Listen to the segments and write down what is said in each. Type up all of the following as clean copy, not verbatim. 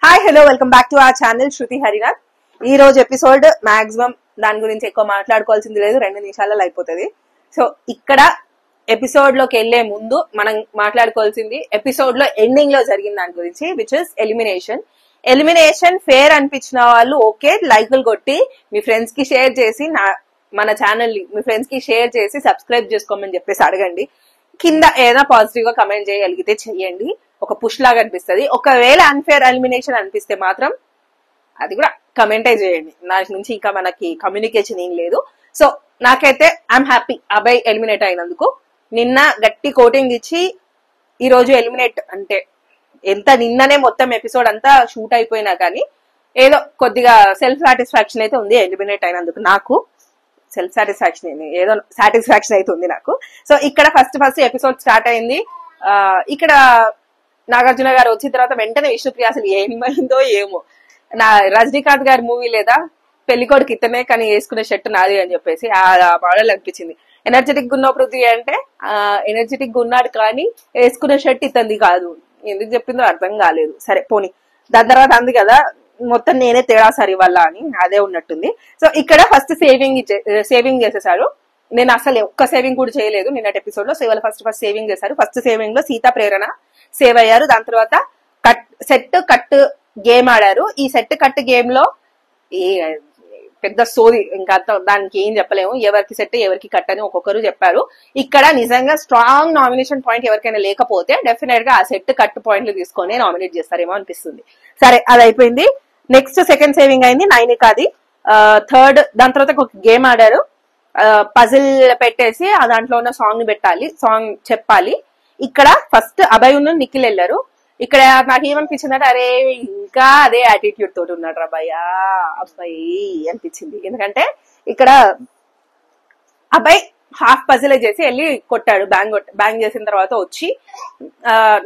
Hi hello welcome back to our channel Shruti Harinath. ఈ రోజు episode maximum దాని గురించి ఎక్కువ మాట్లాడుకోవాల్సింది లేదు, 2 నిమిషాలలో అయిపోతుంది. సో ఇక్కడ ఎపిసోడ్ లోకి వెళ్లే ముందు మనం మాట్లాడుకోవాల్సింది ఎపిసోడ్ లో ఎండింగ్ లో జరిగిన దాని గురించి, విచ్ ఇస్ ఎలిమినేషన్ ఫేర్ అనిపించిన వాళ్ళు ఓకే లైకులు కొట్టి మీ ఫ్రెండ్స్ కి షేర్ చేసి మన ఛానల్ మీ ఫ్రెండ్స్ కి షేర్ చేసి సబ్స్క్రైబ్ చేసుకోమని చెప్పేసి అడగండి. కింద ఏదైనా పాజిటివ్ గా కమెంట్ చేయగలిగితే చెయ్యండి, ఒక పుష్ లాగా అనిపిస్తుంది. ఒకవేళ అన్ఫేర్ ఎలిమినేషన్ అనిపిస్తే మాత్రం అది కూడా కమెంటే చేయండి. దాని నుంచి ఇంకా మనకి కమ్యూనికేషన్ ఏం లేదు. సో నాకైతే ఐఎమ్ హ్యాపీ అబ్బాయి ఎలిమినేట్ అయినందుకు. నిన్న గట్టి కోటింగ్ ఇచ్చి ఈ రోజు ఎలిమినేట్ అంటే ఎంత నిన్ననే మొత్తం ఎపిసోడ్ అంతా షూట్ అయిపోయినా కానీ ఏదో కొద్దిగా సెల్ఫ్ సాటిస్ఫాక్షన్ అయితే ఉంది ఎలిమినేట్ అయినందుకు. నాకు సెల్ఫ్ సాటిస్ఫాక్షన్ ఏదో సాటిస్ఫాక్షన్ అయితే ఉంది నాకు. సో ఇక్కడ ఫస్ట్ ఎపిసోడ్ స్టార్ట్ అయింది. ఇక్కడ నాగార్జున గారు వచ్చిన తర్వాత వెంటనే విష్ణుప్రియ అసలు ఏమైందో ఏమో, నా రజనీకాంత్ గారి మూవీ లేదా పెళ్లికోడికి ఇతనే కానీ వేసుకునే షర్ట్ నాది అని చెప్పేసి ఆ మోడల్ అనిపించింది. ఎనర్జెటిక్ గా ఉన్న పృథ్వీ అంటే ఎనర్జెటిక్ గా ఉన్నాడు కానీ వేసుకునే షర్ట్ ఇతంది కాదు. ఎందుకు చెప్పిందో అర్థం కాలేదు. సరే పోనీ, దాని తర్వాత అంది కదా మొత్తం నేనే తేడా సరి వల్ల అని, అదే ఉన్నట్టుంది. సో ఇక్కడ ఫస్ట్ సేవింగ్ చేసేసారు. నేను అసలు ఒక్క సేవింగ్ కూడా చేయలేదు నిన్నటి ఎపిసోడ్ లో. సో ఇవాళ ఫస్ట్ సేవింగ్ చేశారు. ఫస్ట్ సేవింగ్ లో సీతా ప్రేరణ సేవ్ అయ్యారు. దాని తర్వాత సెట్ కట్ గేమ్ ఆడారు. ఈ సెట్ కట్ గేమ్ లో ఈ పెద్ద సోది, ఇంకా దానికి ఏం చెప్పలేము. ఎవరికి సెట్ ఎవరికి కట్ అని ఒక్కొక్కరు చెప్పారు. ఇక్కడ నిజంగా స్ట్రాంగ్ నామినేషన్ పాయింట్ ఎవరికైనా లేకపోతే డెఫినెట్ గా ఆ సెట్ కట్ పాయింట్లు తీసుకొని నామినేట్ చేస్తారేమో అనిపిస్తుంది. సరే అది అయిపోయింది. నెక్స్ట్ సెకండ్ సేవింగ్ అయింది నైనికాది. థర్డ్ దాని తర్వాత ఒక గేమ్ ఆడారు. పజిల్ పెట్టేసి ఆ దాంట్లో ఉన్న సాంగ్ ని పెట్టాలి, సాంగ్ చెప్పాలి. ఇక్కడ ఫస్ట్ అభయ్ ఉన్న నిఖిల్ వెళ్ళారు. ఇక్కడ నాకు ఏమనిపించింది అంటే అరే ఇంకా అదే యాటిట్యూడ్ తోటి ఉన్నాడు అబ్బాయా అబ్బాయి అనిపించింది. ఎందుకంటే ఇక్కడ అబ్బాయి హాఫ్ పజిల్ చేసి వెళ్ళి కొట్టాడు, బ్యాంగ్ చేసిన తర్వాత వచ్చి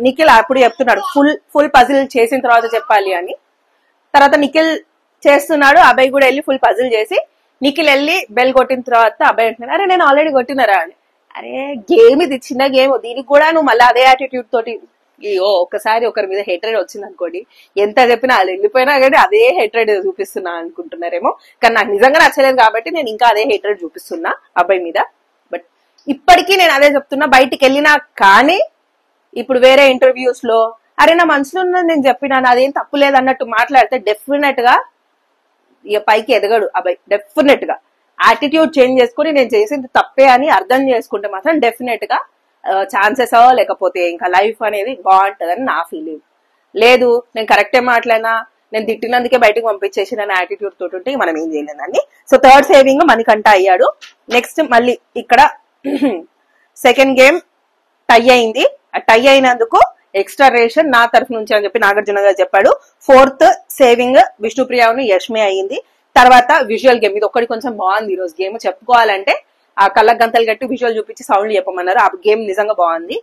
నిఖిల్ అప్పుడు చెప్తున్నాడు ఫుల్ పజిల్ చేసిన తర్వాత చెప్పాలి అని. తర్వాత నిఖిల్ చేస్తున్నాడు, అబ్బాయి కూడా వెళ్ళి ఫుల్ పజిల్ చేసి నిఖిల్ వెళ్ళి బెల్ కొట్టిన తర్వాత అబ్బాయి అంటున్నాడు అరే నేను ఆల్రెడీ కొట్టినారా అని. అరే గేమ్ ఇది చిన్న గేమ్, దీనికి కూడా నువ్వు మళ్ళీ అదే యాటిట్యూడ్ తోటి ఒక్కసారి ఒకరి మీద హేట్రెడ్ వచ్చింది అనుకోండి, ఎంత చెప్పినా వాళ్ళు వెళ్ళిపోయినా కానీ అదే హేట్రెడ్ చూపిస్తున్నా అనుకుంటున్నారేమో. కానీ నాకు నిజంగా నచ్చలేదు కాబట్టి నేను ఇంకా అదే హేట్రెడ్ చూపిస్తున్నా అబ్బాయి మీద. బట్ ఇప్పటికీ నేను అదే చెప్తున్నా, బయటికి వెళ్ళినా కానీ ఇప్పుడు వేరే ఇంటర్వ్యూస్ లో అరే నా మనసులో ఉన్నది నేను చెప్పినాను అదేం తప్పు లేదన్నట్టు మాట్లాడితే డెఫినెట్ గా ఇక పైకి ఎదగడు అబ్బాయి. డెఫినెట్ గా యాటిట్యూడ్ చేంజ్ చేసుకుని నేను చేసింది తప్పే అని అర్థం చేసుకుంటే మాత్రం డెఫినెట్ గా ఛాన్సెస్ లేకపోతే ఇంకా లైఫ్ అనేది బాగుంటదని నా ఫీలింగ్. లేదు నేను కరెక్టే మాట్లాడినా, నేను తిట్టినందుకే బయటకు పంపించేసి నన్ను యాటిట్యూడ్ తోటి ఉంటే మనం ఏం చేయలేదండి. సో థర్డ్ సేవింగ్ మణికంఠ అయ్యాడు. నెక్స్ట్ మళ్ళీ ఇక్కడ సెకండ్ గేమ్ టై అయింది. టై అయినందుకు ఎక్స్ట్రా రేషన్ నా తరఫు నుంచి అని చెప్పి నాగార్జున గారు చెప్పాడు. ఫోర్త్ సేవింగ్ విష్ణుప్రియను యష్మి అయ్యింది. తర్వాత విజువల్ గేమ్, ఇది ఒక్కటి కొంచెం బాగుంది ఈ రోజు గేమ్. చెప్పుకోవాలంటే ఆ కళ్ళ గంతలు కట్టి విజువల్ చూపించి సౌండ్ చెప్పమన్నారు. ఆ గేమ్ నిజంగా బాగుంది.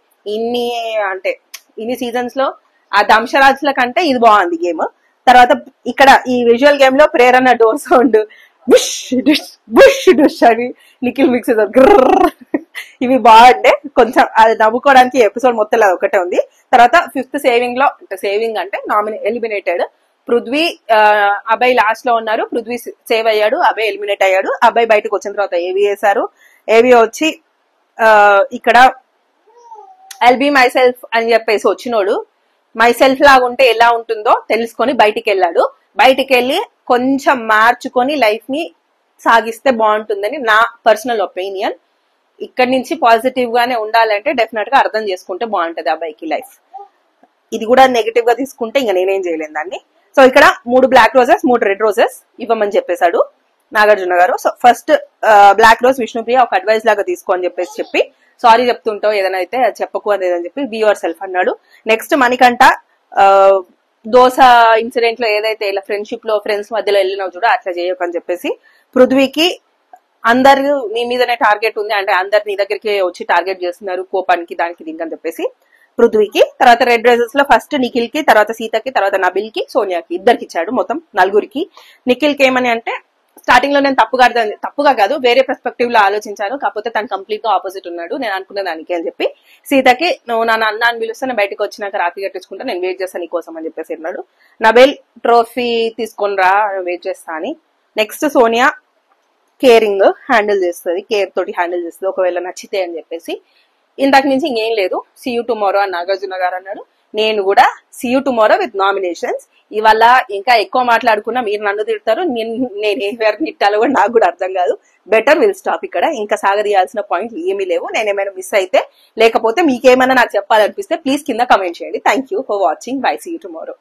ఇన్ని సీజన్స్ లో ఆ దంశరాజుల కంటే ఇది బాగుంది గేమ్. తర్వాత ఇక్కడ ఈ విజువల్ గేమ్ లో ప్రేరణ డోర్ సౌండ్ బుష్ డుష్ బుష్ డుష్ అని నిఖిల్ మిక్స్ ఇవి బాగుండే. కొంచెం అది నవ్వుకోవడానికి ఎపిసోడ్ మొత్తం ఒకటే ఉంది. తర్వాత ఫిఫ్త్ సేవింగ్ లో సేవింగ్ అంటే ఎలిమినేటెడ్ పృథ్వీ అబ్బాయి లాస్ట్ లో ఉన్నారు. పృథ్వీ సేవ్ అయ్యాడు, అబ్బాయి ఎలిమినేట్ అయ్యాడు. అబ్బాయి బయటకు వచ్చిన తర్వాత ఏవి వేశారు. ఏవి వచ్చి ఇక్కడ ఐల్ బీ మై సెల్ఫ్ అని చెప్పేసి వచ్చినోడు మై సెల్ఫ్ లాగా ఉంటే ఎలా ఉంటుందో తెలుసుకొని బయటికి వెళ్ళాడు. బయటికి వెళ్ళి కొంచెం మార్చుకొని లైఫ్ ని సాగిస్తే బాగుంటుందని నా పర్సనల్ ఒపీనియన్. ఇక్కడి నుంచి పాజిటివ్ గానే ఉండాలంటే డెఫినెట్ గా అర్థం చేసుకుంటే బాగుంటది అబ్బాయికి లైఫ్. ఇది కూడా నెగిటివ్ గా తీసుకుంటే ఇంకా నేనేం చేయలేను దాన్ని. సో ఇక్కడ 3 బ్లాక్ రోజెస్ 3 రెడ్ రోజెస్ ఇవ్వమని చెప్పేశాడు నాగార్జున గారు. So first black rose Vishnupriya ఒక అడ్వైస్ లాగా తీసుకో అని చెప్పి సారీ చెప్తుంటావు ఏదైనా అయితే చెప్పకు అని చెప్పి బీ యువర్ సెల్ఫ్ అన్నాడు. నెక్స్ట్ మణికంఠ దోశ ఇన్సిడెంట్ లో ఏదైతే ఇలా ఫ్రెండ్షిప్ లో ఫ్రెండ్స్ మధ్యలో వెళ్ళినావు చూడ అట్లా చేయకు అని చెప్పేసి పృథ్వీకి అందరు నీ మీదనే టార్గెట్ ఉంది అంటే అందరు నీ దగ్గరికి వచ్చి టార్గెట్ చేస్తున్నారు కోపానికి దానికి దీనికి అని చెప్పేసి పృథ్వీకి. తర్వాత రెడ్ డ్రెసెస్ లో ఫస్ట్ నిఖిల్ కి, తర్వాత సీతకి, తర్వాత నబిల్ కి, సోనియాకి ఇద్దరికి ఇచ్చాడు, మొత్తం 4కి. నిఖిల్ కి ఏమని అంటే స్టార్టింగ్ లో నేను తప్పుగా కాదు వేరే పర్స్పెక్టివ్ లో ఆలోచించాను, కాకపోతే తను కంప్లీట్ గా ఆపోజిట్ ఉన్నాడు నేను అనుకున్న దానికి అని చెప్పి. సీతకి నువ్వు నా అన్న అని పిలుస్తే నేను బయటకు వచ్చినాక రాత్రి కట్టించుకుంటా, నేను వెయిట్ చేస్తాను నీ కోసం అని చెప్పేసి అన్నాడు. నబేల్ ట్రోఫీ తీసుకొని రా, వెయిట్ చేస్తా అని. నెక్స్ట్ సోనియా కేరింగ్ హ్యాండిల్ చేస్తుంది, కేర్ తోటి హ్యాండిల్ చేస్తుంది ఒకవేళ నచ్చితే అని చెప్పేసి. ఇంతకు నుంచి ఇంకేం లేదు, సీ యూ టుమారో అని నాగార్జున గారు అన్నాడు. నేను కూడా see you tomorrow with nominations. ఇవాళ ఇంకా ఎక్కువ మాట్లాడుకున్నా మీరు నన్ను తిడతారు, నేను ఎవరిని తిట్టాలో కూడా నాకు కూడా అర్థం కాదు. బెటర్ విల్ స్టాప్ ఇక్కడ. ఇంకా సాగదీయాల్సిన పాయింట్లు ఏమీ లేవు. నేను ఏమైనా మిస్ అయితే లేకపోతే మీకేమైనా నాకు చెప్పాలనిపిస్తే ప్లీజ్ కింద కమెంట్ చేయండి. Thank you for watching. Bye, see you tomorrow.